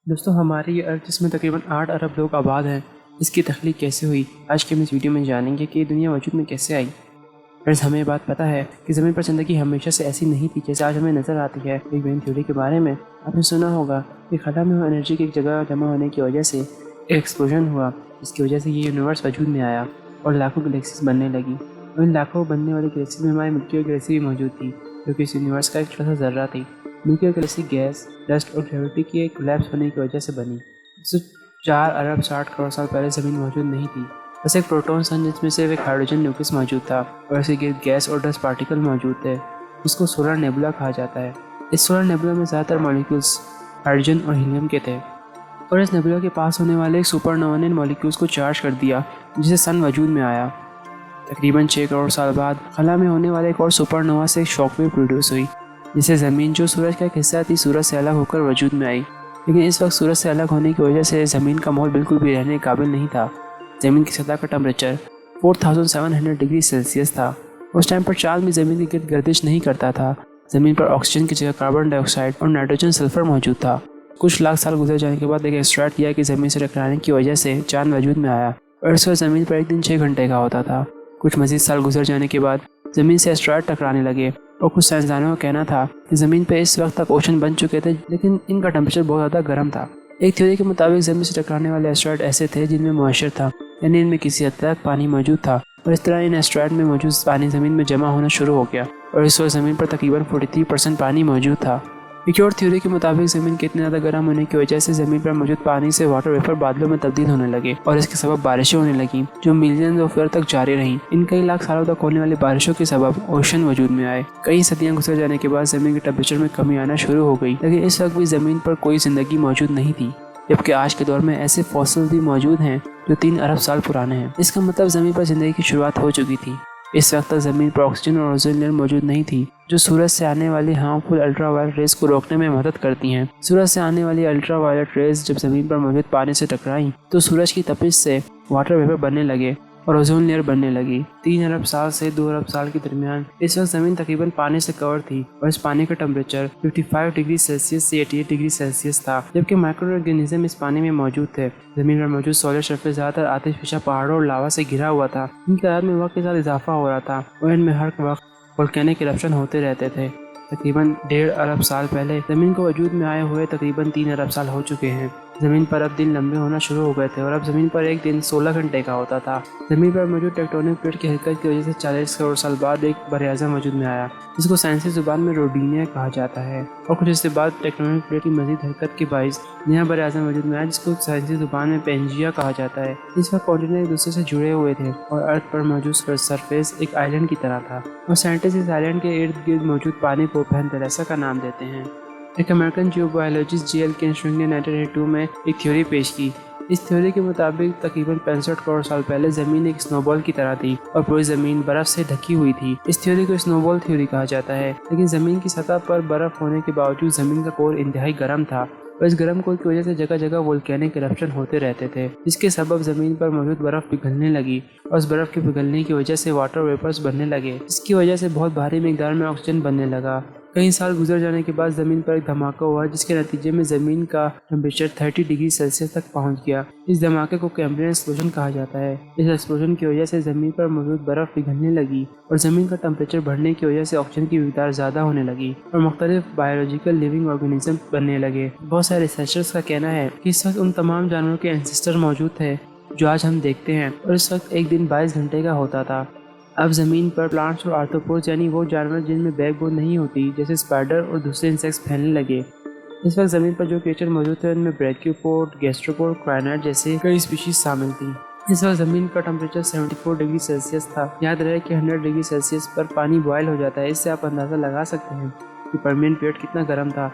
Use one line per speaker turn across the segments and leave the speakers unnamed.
دوستوں ہماری یہ ارتھ جس میں تقریباً 8 ارب لوگ آباد ہیں، اس کی تخلیق کیسے ہوئی؟ آج کے ہم اس ویڈیو میں جانیں گے کہ یہ دنیا وجود میں کیسے آئی۔ فرینڈز، ہمیں یہ بات پتہ ہے کہ زمین پر زندگی ہمیشہ سے ایسی نہیں تھی جیسے آج ہمیں نظر آتی ہے۔ بگ بینگ تھیوری کے بارے میں آپ نے سنا ہوگا کہ خلا میں انرجی کی ایک جگہ جمع ہونے کی وجہ سے ایک ایکسپلوژن ہوا، جس کی وجہ سے یہ یونیورس وجود میں آیا اور لاکھوں گلیکسیز بننے لگی۔ اور ان لاکھوں بننے والی گلیکسیز میں ہماری ملکی گلیکسی بھی موجود تھی، جو کہ اس یونیورس کا ایک چھوٹا سا ذرہ تھی۔ ملکی گلیکسی گیس، ڈسٹ اور گریوٹی کی ایک کولیپس ہونے کی وجہ سے بنی۔ 4 ارب 60 کروڑ سال پہلے زمین موجود نہیں تھی، بس ایک پروٹون سن جس میں صرف ایک ہائیڈروجن نیوکلس موجود تھا اور اس کے گرد گیس اور ڈسٹ پارٹیکل موجود تھے، جس کو سولر نیبولا کہا جاتا ہے۔ اس سولر نیبولا میں زیادہ تر مالیکیولز ہائیڈروجن اور ہیلیم کے تھے، اور اس نیبولا کے پاس ہونے والے ایک سپر نووا نے ان مالیکیولز کو چارج کر دیا، جسے سن وجود میں آیا۔ تقریباً 6 کروڑ سال بعد خلا میں ہونے والے ایک اور سپر نووا سے ایک شاک ویو پروڈیوس ہوئی، جس سے زمین، جو سورج کا ایک حصہ تھی، سورج سے الگ ہو کر وجود میں آئی۔ لیکن اس وقت سورج سے الگ ہونے کی وجہ سے زمین کا ماحول بالکل بھی رہنے قابل نہیں تھا۔ زمین کی سطح کا ٹمپریچر 4700 ڈگری سیلسیس تھا۔ اس ٹائم پر چاند بھی زمین کے گرد گردش نہیں کرتا تھا۔ زمین پر آکسیجن کی جگہ کاربن ڈائی آکسائڈ اور نائٹروجن سلفر موجود تھا۔ کچھ لاکھ سال گزر جانے کے بعد ایک ایسٹرائیڈ کیا کہ زمین سے ٹکرانے کی وجہ سے چاند وجود میں آیا، اور اس وقت زمین پر ایک دن 6 گھنٹے کا ہوتا تھا۔ کچھ مزید سال گزر جانے کے بعد زمین سے ایسٹرائیڈ ٹکرانے لگے، اور کچھ سائنسدانوں کا کہنا تھا کہ زمین پہ اس وقت تک اوشن بن چکے تھے، لیکن ان کا ٹمپریچر بہت زیادہ گرم تھا۔ ایک تھیوری کے مطابق زمین سے ٹکرانے والے ایسٹرائیڈ ایسے تھے جن میں موئسچر تھا، یعنی ان میں کسی حد تک پانی موجود تھا، اور اس طرح ان ایسٹرائیڈ میں موجود پانی زمین میں جمع ہونا شروع ہو گیا، اور اس وقت زمین پر تقریباً 43% پانی موجود تھا۔ ایک اور تھیوری کے مطابق زمین کے اتنے زیادہ گرم ہونے کی وجہ سے زمین پر موجود پانی سے واٹر ویپر بادلوں میں تبدیل ہونے لگے، اور اس کے سبب بارشیں ہونے لگیں جو ملینز آف ایئر تک جاری رہیں۔ ان کئی لاکھ سالوں تک ہونے والی بارشوں کے سبب اوشن وجود میں آئے۔ کئی صدیاں گزر جانے کے بعد زمین کے ٹمپریچر میں کمی آنا شروع ہو گئی، لیکن اس وقت بھی زمین پر کوئی زندگی موجود نہیں تھی، جبکہ آج کے دور میں ایسے فوسل بھی موجود ہیں جو 3 ارب سال پرانے ہیں۔ اس کا مطلب زمین پر زندگی کی شروعات ہو چکی تھی۔ اس وقت تک زمین پر آکسیجن اور اوزون لیئر موجود نہیں تھی، جو سورج سے آنے والی ہارمفل الٹرا وائلٹ ریز کو روکنے میں مدد کرتی ہیں۔ سورج سے آنے والی الٹرا وائلٹ ریز جب زمین پر موجود پانی سے ٹکرائیں تو سورج کی تپش سے واٹر ویپر بننے لگے اور اوزون لیئر بننے لگی۔ 3 ارب سال سے 2 ارب سال کے درمیان اس وقت زمین تقریباً پانی سے کور تھی، اور اس پانی کا ٹمپریچر 55 ڈگری سیلسیس سے 88 ڈگری سیلسیس تھا، جبکہ مائکرو آرگینزم اس پانی میں موجود تھے۔ زمین پر موجود سولر سرفیس زیادہ تر آتش فشاں پہاڑوں اور لاوا سے گھرا ہوا تھا۔ ان کی تعداد میں وقت کے ساتھ اضافہ ہو رہا تھا، اور ان میں ہر وقت وولکینک ایرپشن ہوتے رہتے تھے۔ تقریباً 1.5 ارب سال پہلے زمین کو وجود میں آئے ہوئے تقریباً 3 ارب سال ہو چکے ہیں۔ زمین پر اب دن لمبے ہونا شروع ہو گئے تھے، اور اب زمین پر ایک دن 16 گھنٹے کا ہوتا تھا۔ زمین پر موجود ٹیکٹونک پلیٹ کی حرکت کی وجہ سے 40 کروڑ سال بعد ایک براعظم وجود میں آیا، جس کو سائنسی زبان میں روڈینیا کہا جاتا ہے، اور کچھ عرصے بعد ٹیکٹونک پلیٹ کی مزید حرکت کے باعث نیا براعظم وجود میں آیا، جس کو سائنسی زبان میں پینجیا کہا جاتا ہے۔ اس وقت کانٹیننٹ ایک دوسرے سے جڑے ہوئے تھے، اور ارتھ پر موجود سرفیس ایک آئلینڈ کی طرح تھا، اور سائنٹسٹ اس آئلینڈ کے ارد گرد موجود پانی کو پینتھیلیسا کا نام دیتے ہیں۔ ایک American geobiologist G L کینسٹرنگ نے 1982 میں ایک تھیوری پیش کی۔ اس تھیوری کے مطابق تقریباً 65 کروڑ سال پہلے زمین ایک سنو بال کی طرح تھی، اور پوری زمین برف سے ڈھکی ہوئی تھی۔ اس تھیوری کو سنو بال تھیوری کہا جاتا ہے، لیکن زمین کی سطح پر برف ہونے کے باوجود زمین کا کور انتہائی گرم تھا، اور اس گرم کور کی وجہ سے جگہ جگہ وولکینک ایرپشن ہوتے رہتے تھے، جس کے سبب زمین پر موجود برف پگھلنے لگی، اور اس برف کے پگھلنے کی وجہ سے واٹر ویپرز بننے لگے، جس کی وجہ سے بہت بھاری مقدار میں آکسیجن بننے لگا۔ کئی سال گزر جانے کے بعد زمین پر ایک دھماکہ ہوا، جس کے نتیجے میں زمین کا ٹمپریچر 30 ڈگری سیلسیس تک پہنچ گیا۔ اس دھماکے کو کیمبرین ایکسپلوژن کہا جاتا ہے۔ اس ایکسپلوژن کی وجہ سے زمین پر موجود برف پگھلنے لگی، اور زمین کا ٹمپریچر بڑھنے کی وجہ سے آکسیجن کی مقدار زیادہ ہونے لگی، اور مختلف بایولوجیکل لیونگ آرگینزم بننے لگے۔ بہت سارے ریسرچرز کا کہنا ہے کہ اس وقت ان تمام جانوروں کے اینسسٹر موجود تھے جو آج ہم دیکھتے ہیں، اور اس وقت ایک دن 22 گھنٹے کا ہوتا تھا۔ اب زمین پر پلانٹس اور آرتھروپوڈز یعنی وہ جانور جن میں بیک بون نہیں ہوتی، جیسے اسپائڈر اور دوسرے انسیکٹس پھیلنے لگے۔ اس وقت زمین پر جو کریچر موجود تھے ان میں بریکیوپوڈ، گیسٹروپوڈ، کرائنائڈ جیسے کئی اسپیشیز شامل تھیں۔ اس وقت زمین کا ٹمپریچر 74 ڈگری سیلسیس تھا۔ یاد رہے کہ 100 ڈگری سیلسیس پر پانی بوائل ہو جاتا ہے۔ اس سے آپ اندازہ لگا سکتے ہیں کہ پرمین پلیٹ کتنا گرم تھا،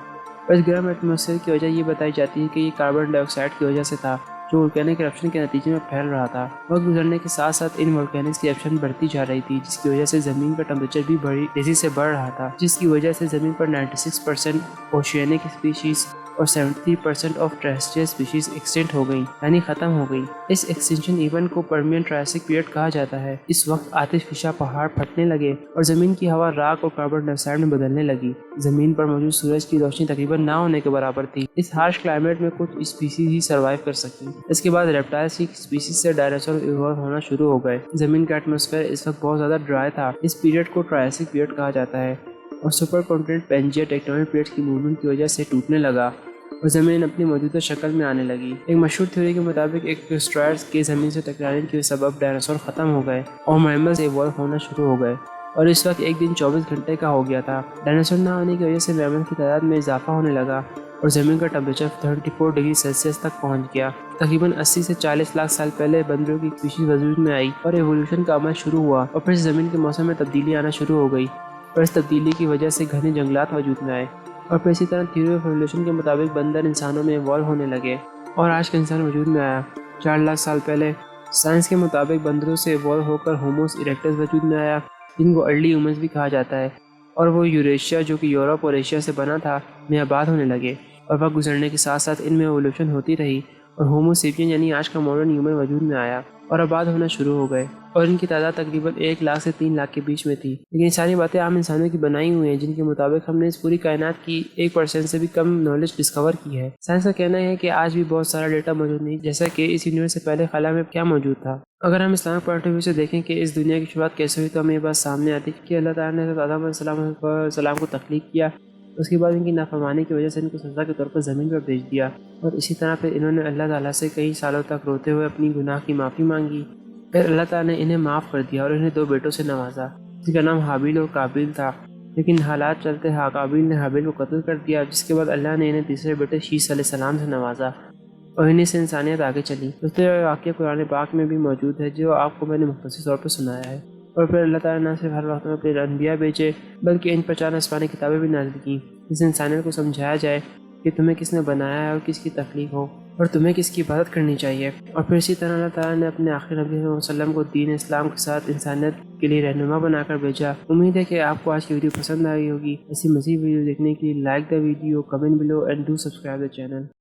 اور اس گرم ایٹماسفیئر کی وجہ یہ بتائی جاتی ہے کہ یہ کاربن ڈائی آکسائڈ کی وجہ سے تھا، جو وولکینک ایرپشن کے نتیجے میں پھیل رہا تھا۔ وقت گزرنے کے ساتھ ساتھ ان وولکینکس کی ایرپشن بڑھتی جا رہی تھی، جس کی وجہ سے زمین کا ٹمپریچر بھی بڑی تیزی سے بڑھ رہا تھا، جس کی وجہ سے زمین پر 96% اوشینک اسپیشیز اور 73% آف ٹریسٹریل اسپیشیز ایکسٹنٹ ہو گئی یعنی ختم ہو گئی۔ اس ایکسٹنشن ایونٹ کو پرمین ٹرائسک پیریڈ کہا جاتا ہے۔ اس وقت آتش فشاں پہاڑ پھٹنے لگے اور زمین کی ہوا راک اور کاربن ڈائی آکسائڈ میں بدلنے لگی۔ زمین پر موجود سورج کی روشنی تقریباً نہ ہونے کے برابر تھی۔ اس ہارش کلائمیٹ میں کچھ اسپیسیز ہی سروائیو کر سکی۔ اس کے بعد ریپٹائلز کی اسپیسیز سے ڈائناسور ایوالو ہونا شروع ہو گئے۔ زمین کا ایٹماسفیئر اس وقت بہت زیادہ ڈرائی تھا۔ اس پیریڈ کو ٹرائسک پیریڈ کہا جاتا ہے اور سپر کانٹیننٹ پینجیا ٹیکٹونک پلیٹس کی موومنٹ کی وجہ سے ٹوٹنے لگا اور زمین اپنی موجودہ شکل میں آنے لگی۔ ایک مشہور تھیوری کے مطابق ایک اسٹرائڈز کے زمین سے ٹکرانے کے سبب ڈائناسور ختم ہو گئے اور میملز ایوالو ہونا شروع ہو گئے اور اس وقت ایک دن 24 گھنٹے کا ہو گیا تھا۔ ڈائناسور نہ آنے کی وجہ سے میملز کی تعداد میں اضافہ ہونے لگا اور زمین کا ٹمپریچر 34 ڈگری سیلسیس تک پہنچ گیا۔ تقریباً 80 سے 40 لاکھ سال پہلے بندروں کی اسپیشیز وجود میں آئی اور ایوولوشن کا عمل شروع ہوا اور پھر زمین کے موسم میں تبدیلی آنا شروع ہو گئی اور اس تبدیلی کی وجہ سے گھنے جنگلات وجود میں آئے اور پھر اسی طرح تھیوری آف ایوولوشن کے مطابق بندر انسانوں میں ایوالو ہونے لگے اور آج کا انسان وجود میں آیا 4 لاکھ سال پہلے۔ سائنس کے مطابق بندروں سے ایوالو ہو کر ہوموس ایریکٹس وجود میں آیا جن کو ارلی ہیومنز بھی کہا جاتا ہے اور وہ یوریشیا جو کہ یورپ اور ایشیا سے بنا تھا میں آباد ہونے لگے اور وقت گزرنے کے ساتھ ساتھ ان میں ایوولوشن ہوتی رہی اور ہومو سیپین یعنی آج کا ماڈرن ہیومن وجود میں آیا اور آباد ہونا شروع ہو گئے اور ان کی تعداد تقریباً 1 لاکھ سے 3 لاکھ کے بیچ میں تھی۔ لیکن یہ ساری باتیں عام انسانوں کی بنائی ہوئی ہیں جن کے مطابق ہم نے اس پوری کائنات کی 1% سے بھی کم نالج ڈسکور کی ہے۔ سائنس کا کہنا ہے کہ آج بھی بہت سارا ڈیٹا موجود نہیں جیسا کہ اس یونیورس سے پہلے خلا میں کیا موجود تھا۔ اگر ہم اسلامک پوائنٹ آف ویو سے دیکھیں کہ اس دنیا کی شروعات کیسے ہوئی تو ہمیں یہ بات سامنے آتی ہے کہ اللہ تعالیٰ نے حضرت آدم علیہ السلام کو تخلیق کیا، اس کے بعد ان کی نافرمانی کی وجہ سے ان کو سزا کے طور پر زمین پر بھیج دیا اور اسی طرح پھر انہوں نے اللہ تعالیٰ سے کئی سالوں تک روتے ہوئے اپنی گناہ کی معافی مانگی۔ پھر اللہ تعالیٰ نے انہیں معاف کر دیا اور انہیں 2 بیٹوں سے نوازا جن کا نام حابیل اور قابیل تھا، لیکن حالات چلتے قابیل نے حابیل کو قتل کر دیا جس کے بعد اللہ نے انہیں تیسرے بیٹے شیس علیہ السلام سے نوازا اور انہیں سے انسانیت آگے چلی۔ دوسرے واقعہ قرآن پاک میں بھی موجود ہے جو آپ کو میں نے مختصر طور پر سنایا ہے۔ اور پھر اللہ تعالیٰ نہ صرف ہر وقت میں اپنے انبیاء بھیجے بلکہ ان پر 4 آسمانی کتابیں بھی نازل کیں جس سے انسانیت کو سمجھایا جائے کہ تمہیں کس نے بنایا ہے اور کس کی تخلیق ہو اور تمہیں کس کی عبادت کرنی چاہیے۔ اور پھر اسی طرح اللہ تعالیٰ نے اپنے آخری نبی صلی اللہ علیہ وسلم کو دین اسلام کے ساتھ انسانیت کے لیے رہنما بنا کر بھیجا۔ امید ہے کہ آپ کو آج کی ویڈیو پسند آئی ہوگی۔ ایسی مزید ویڈیو دیکھنے کے لیے like the video, comment below and do subscribe the channel.